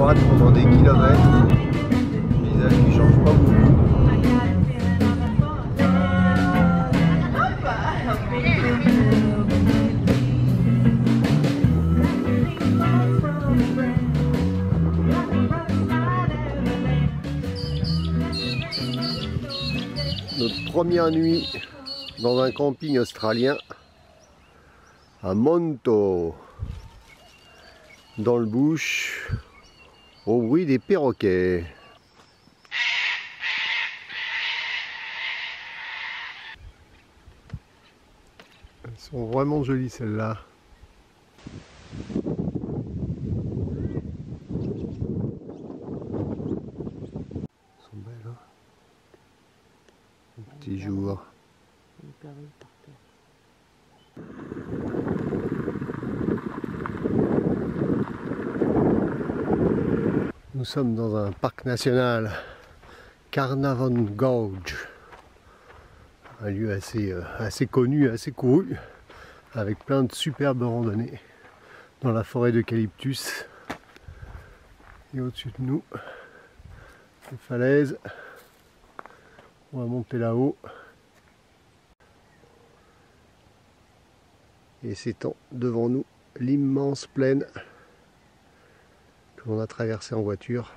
droite pendant des kilomètres. Paysage qui change pas beaucoup. Notre première nuit dans un camping australien à Monto, dans le bush, au bruit des perroquets. Elles sont vraiment jolies celles-là. Elles sont belles, hein? Petit jour. Nous sommes dans un parc national, Carnarvon Gorge, un lieu assez connu, assez couru, avec plein de superbes randonnées dans la forêt d'eucalyptus. Et au-dessus de nous, les falaises. On va monter là-haut. Et s'étend devant nous l'immense plaine que l'on a traversée en voiture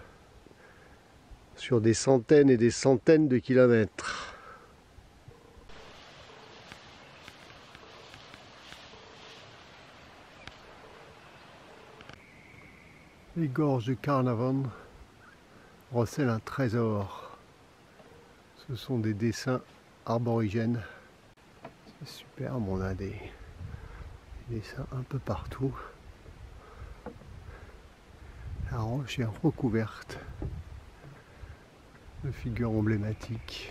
sur des centaines et des centaines de kilomètres. Les gorges de Carnarvon recèlent un trésor. Ce sont des dessins arborigènes. C'est superbe, on a des dessins un peu partout. La roche est recouverte de figures emblématiques.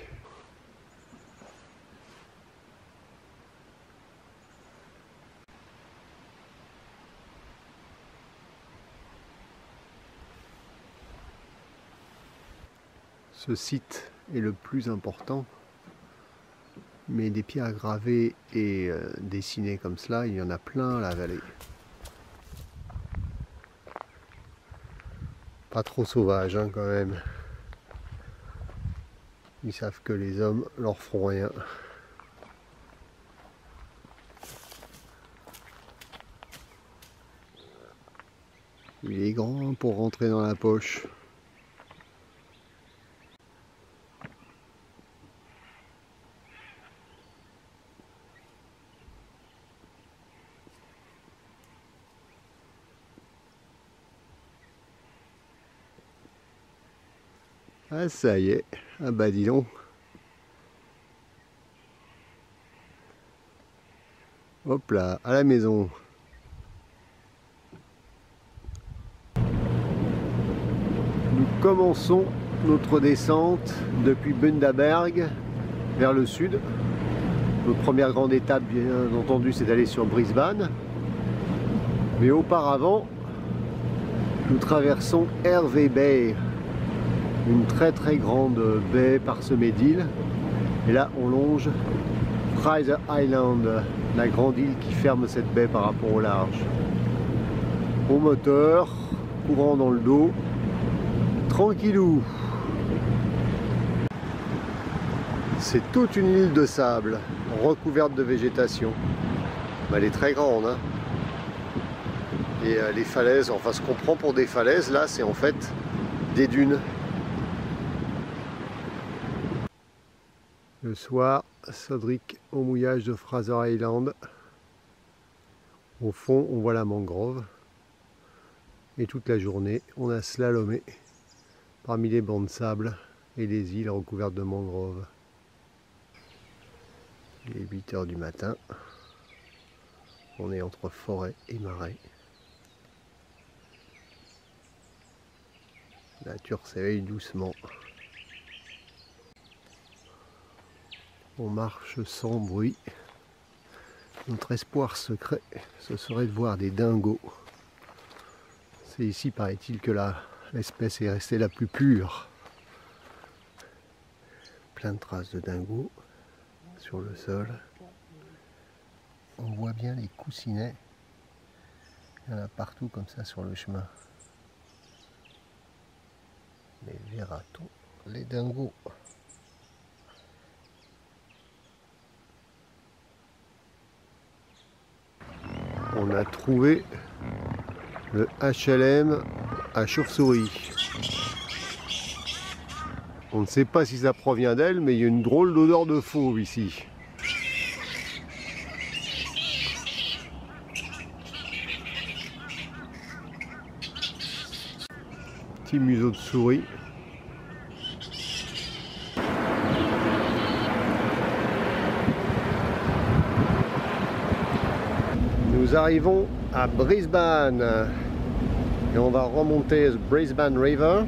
Ce site est le plus important, mais des pierres gravées et dessinées comme cela, il y en a plein la vallée. Pas trop sauvage, hein, quand même. Ils savent que les hommes leur feront rien. Il est grand pour rentrer dans la poche. Ah ça y est, ah bah dis donc. Hop là, à la maison. Nous commençons notre descente depuis Bundaberg vers le sud. Notre première grande étape, bien entendu, c'est d'aller sur Brisbane. Mais auparavant, nous traversons Hervey Bay, une très très grande baie parsemée d'îles. Et là, on longe Fraser Island, la grande île qui ferme cette baie par rapport au large. Au moteur, courant dans le dos, tranquillou. C'est toute une île de sable, recouverte de végétation. Elle est très grande, hein. Et les falaises, enfin ce qu'on prend pour des falaises, là, c'est en fait des dunes. Le soir, Sodric au mouillage de Fraser Island. Au fond, on voit la mangrove. Et toute la journée, on a slalomé parmi les bancs de sable et les îles recouvertes de mangroves. Il est 8 h du matin. On est entre forêt et marais. La nature s'éveille doucement. On marche sans bruit. Notre espoir secret, ce serait de voir des dingos. C'est ici, paraît-il, que l'espèce est restée la plus pure. Plein de traces de dingos sur le sol. On voit bien les coussinets. Il y en a partout comme ça sur le chemin. Les verra-t-on, les dingos. On a trouvé le HLM à chauve-souris. On ne sait pas si ça provient d'elle, mais il y a une drôle d'odeur de fauve ici. Petit museau de souris. Nous arrivons à Brisbane et on va remonter le Brisbane River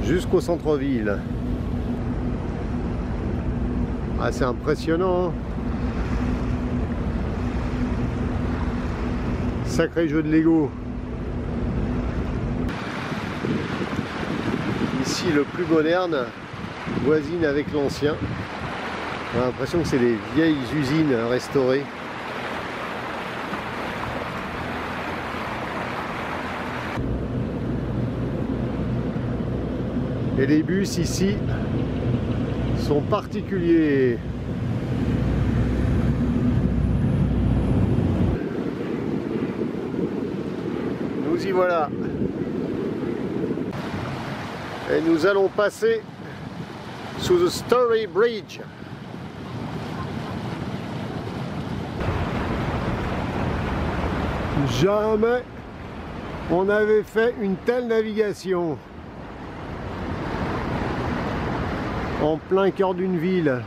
jusqu'au centre-ville. Ah, c'est impressionnant, hein. Sacré jeu de Lego. Ici, le plus moderne voisine avec l'ancien. On a l'impression que c'est des vieilles usines restaurées. Et les bus ici sont particuliers. Nous y voilà. Et nous allons passer sous le Story Bridge. Jamais on avait fait une telle navigation. En plein cœur d'une ville.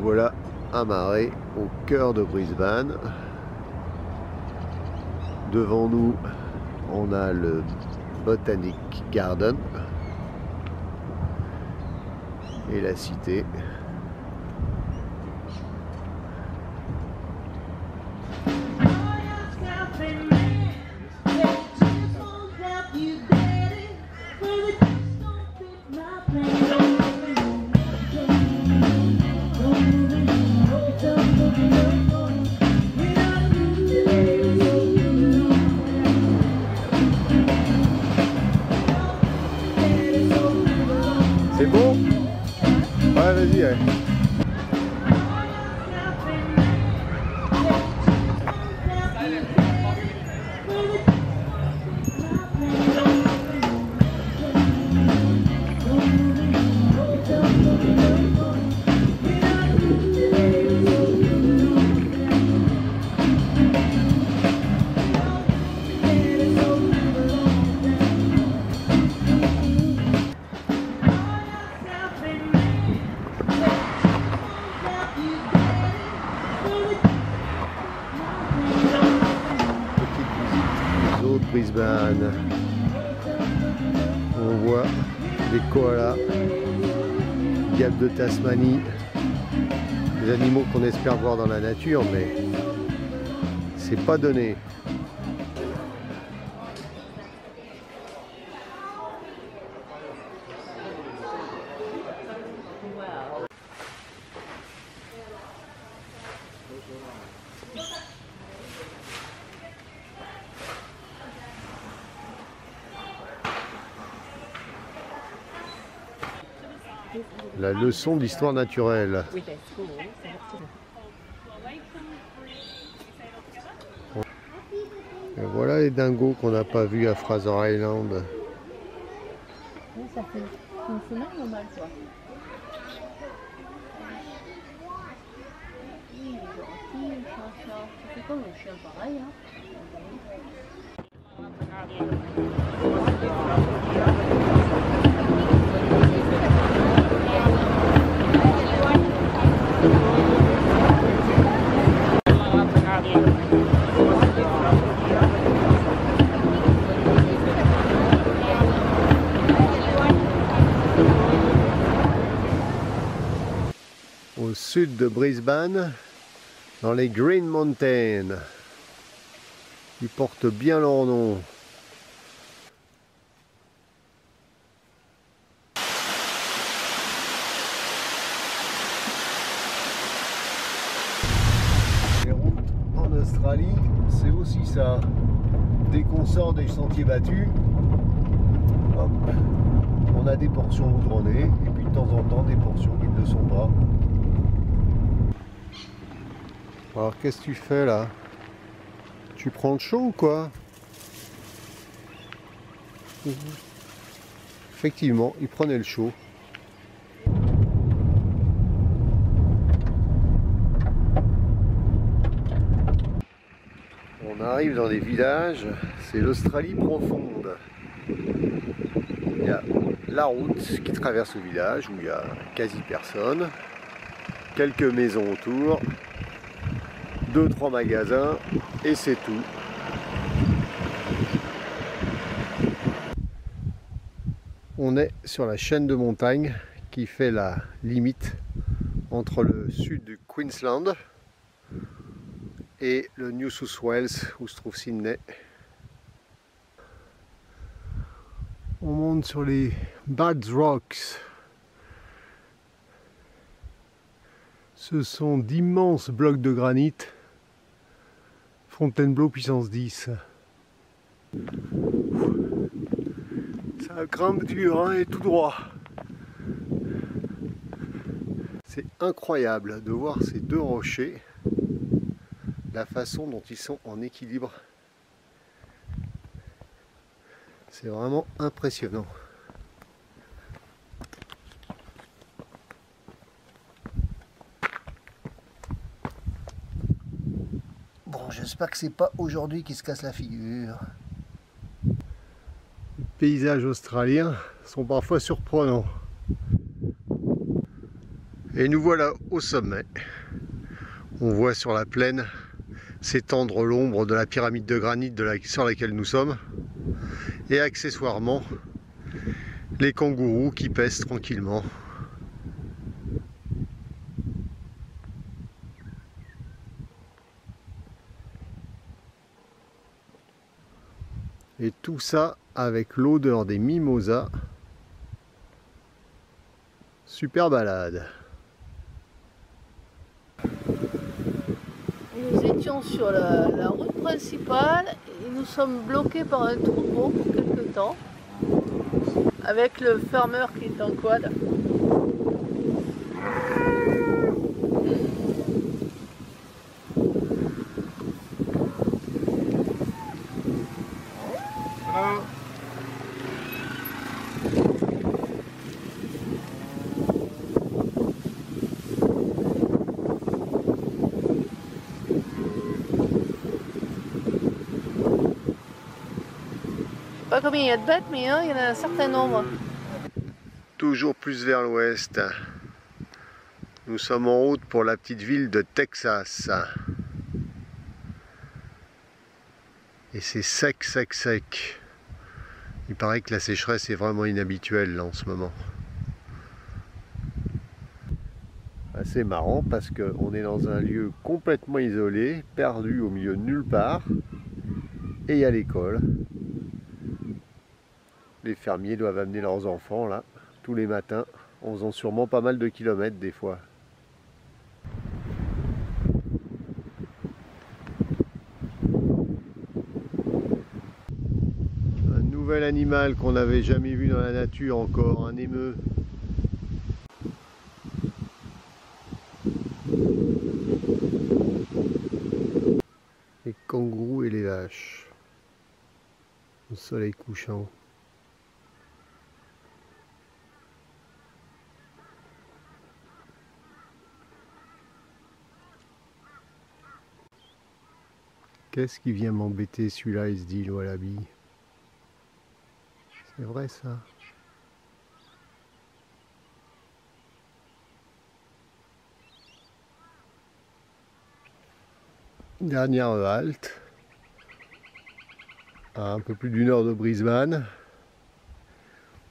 Voilà, amarré au cœur de Brisbane. Devant nous, on a le Botanic Garden et la cité. C'est bon? Ouais, vas-y. Ouais. Brisbane. On voit des koalas, guêpes de Tasmanie, des animaux qu'on espère voir dans la nature, mais c'est pas donné. La leçon d'histoire naturelle. Et voilà les dingos qu'on n'a pas vus à Fraser Island. Ça fait une semaine normale, quoi. Il est gentil, le chat. Ça fait comme le chien pareil, hein. Au sud de Brisbane, dans les Green Mountains. Ils portent bien leur nom. ça. Dès qu'on sort des sentiers battus, hop, on a des portions goudronnées et puis de temps en temps des portions qui ne le sont pas. Alors qu'est-ce que tu fais là? Tu prends le chaud ou quoi? Effectivement, il prenait le chaud. On arrive dans des villages, c'est l'Australie profonde. Il y a la route qui traverse le village où il n'y a quasi personne, quelques maisons autour, 2-3 magasins et c'est tout. On est sur la chaîne de montagnes qui fait la limite entre le sud du Queensland et le New South Wales où se trouve Sydney. On monte sur les Bad Rocks. Ce sont d'immenses blocs de granit. Fontainebleau puissance 10. Ça grimpe dur hein, et tout droit. C'est incroyable de voir ces deux rochers, la façon dont ils sont en équilibre. C'est vraiment impressionnant. Bon, j'espère que c'est pas aujourd'hui qu'il se casse la figure. Les paysages australiens sont parfois surprenants. Et nous voilà au sommet. On voit sur la plaine s'étendre l'ombre de la pyramide de granit sur laquelle nous sommes. Et accessoirement, les kangourous qui pèsent tranquillement. Et tout ça avec l'odeur des mimosas. Super balade. Nous étions sur la route principale et nous sommes bloqués par un troupeau pour quelque temps avec le farmer qui est en quad. Pas combien il y a de bêtes, mais il y en a un certain nombre. Toujours plus vers l'ouest. Nous sommes en route pour la petite ville de Texas. Et c'est sec, sec, sec. Il paraît que la sécheresse est vraiment inhabituelle là, en ce moment. C'est marrant parce qu'on est dans un lieu complètement isolé, perdu au milieu de nulle part. Et il y a l'école. Les fermiers doivent amener leurs enfants là, tous les matins, en faisant sûrement pas mal de kilomètres des fois. Un nouvel animal qu'on n'avait jamais vu dans la nature encore, un émeu. Les kangourous et les vaches. Au soleil couchant. Qu'est-ce qui vient m'embêter celui-là, il se dit le wallaby. C'est vrai ça. Dernière halte. À un peu plus d'une heure de Brisbane.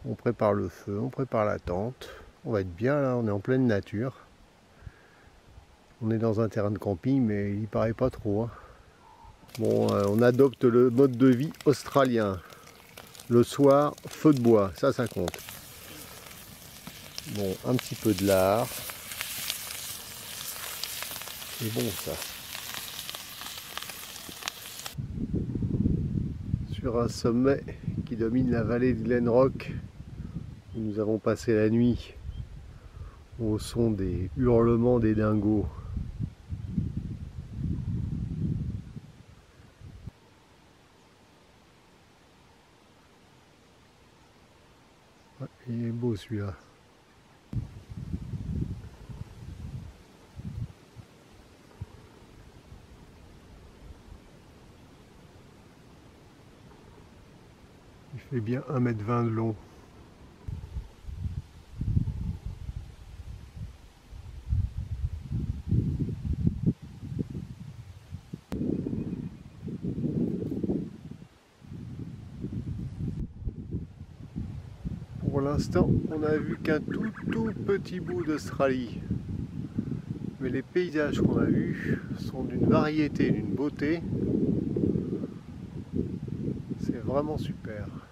On prépare le feu, on prépare la tente. On va être bien là, on est en pleine nature. On est dans un terrain de camping, mais il paraît pas trop. Hein. Bon, on adopte le mode de vie australien. Le soir, feu de bois, ça compte. Bon, un petit peu de lard. C'est bon ça. sur un sommet qui domine la vallée de Glenrock où nous avons passé la nuit au son des hurlements des dingos. Ouais, il est beau celui-là. Il fait bien 1,20 m de long. Pour l'instant, on n'a vu qu'un tout petit bout d'Australie. Mais les paysages qu'on a vus sont d'une variété, d'une beauté. C'est vraiment super.